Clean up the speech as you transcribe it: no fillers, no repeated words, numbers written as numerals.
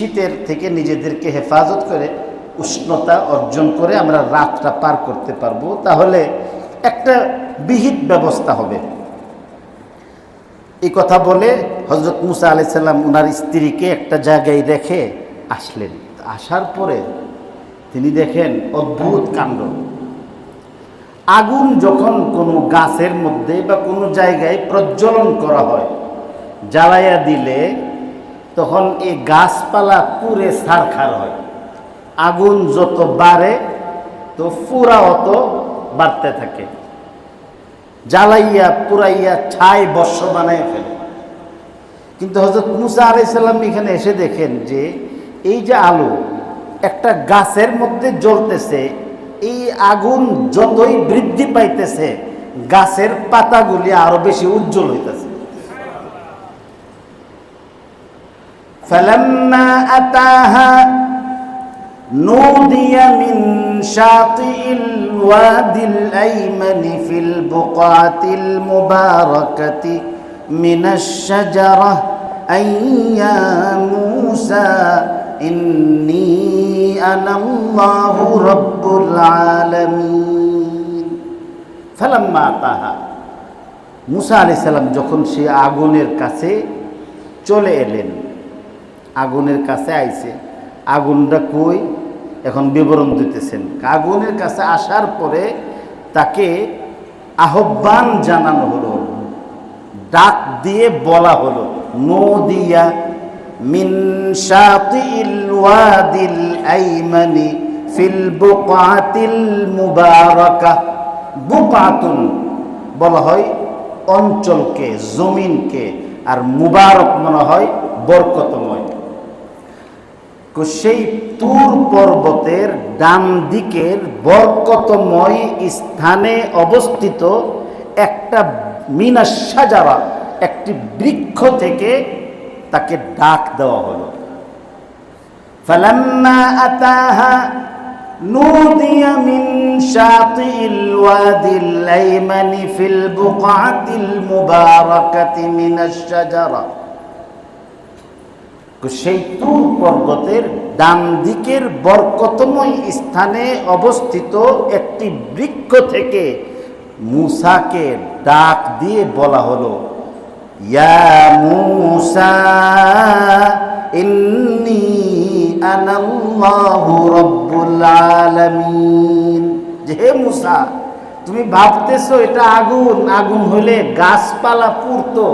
শীতের থেকে নিজেদেরকে হেফাজত করে উষ্ণতা অর্জন করে আমরা রাতটা পার করতে পারবো, তাহলে একটা বিহিত ব্যবস্থা হবে। এই কথা বলে হযরত মুসা আলাইহিস সালাম ওনার স্ত্রীকে একটা জায়গায় রেখে আসলেন। আসার পরে তিনি দেখেন অদ্ভুত কাণ্ড। আগুন যখন কোনো গাছের মধ্যে বা কোনো জায়গায় প্রজ্বলন করা হয়, জ্বালাইয়া দিলে তখন এই গাছপালা পুড়ে ছারখার হয়। আগুন যত বাড়ে তো পুরা অত বাড়তে থাকে, জ্বালাইয়া পুরাইয়া ছাই বর্ষ বানাইয়া ফেলে। কিন্তু হযরত মুসা আলাইহিস সালাম এখানে এসে দেখেন যে এই যে আলো একটা গাছের মধ্যে জ্বলতেছে, এই আগুন যতই বৃদ্ধি পাইতেছে গাছের পাতাগুলি আরো বেশি উজ্জ্বল হইতেছে। ফালাম্মা আতাহা নুদিয়া মিন শাতিল ওয়াদিল আইমানি ফিল বুকাতিল মুবারাকাতি মিনাশ শাজারাহ আইয়া মূসা ইন্নী আনাল্লাহু রাব্বুল আলামিন। ফালাম্মা আতাহা, মূসা আলাইহিস সালাম যখন সে আগুনের কাছে চলে এলেন, আগুনের কাছে আইছে, আগুনটা কই এখন বিবরণ দিতেছেন। আগুনের কাছে আসার পরে তাকে আহ্বান জানানো হলো, ডাক দিয়ে বলা হলো, নুদিয়া মিন শাতিল ওয়াদিল আইমানি ফিল বুকাতিল মুবারাকা। বুকাতুন বলা হয় অঞ্চলকে, জমিনকে, আর মুবারক মনে হয় বরকতময়। সেই তুর পর্বতের ডান দিকের বরকতময় স্থানে অবস্থিত একটা মিনাশ শাজারা, একটি বৃক্ষ থেকে তাকে ডাক দেওয়া হলো। ফালাম্মা আতাহা নুদিয়া মিন শাতিল ওয়াদিল আইমানি ফিল বুকাতিল মুবারাকাতি মিনাশ শাজারা। সেই তুর পর্বতের ডান দিকের বরকতময় স্থানে অবস্থিত একটি বৃক্ষ থেকে মূসাকে ডাক দিয়ে বলা হলো, ইয়া মূসা ইন্নী আনাল্লাহু রাব্বুল আলামিন। যে হে মূসা, তুমি ভাবতেছো এটা আগুন, আগুন হইলে গাছপালা পুড়তো,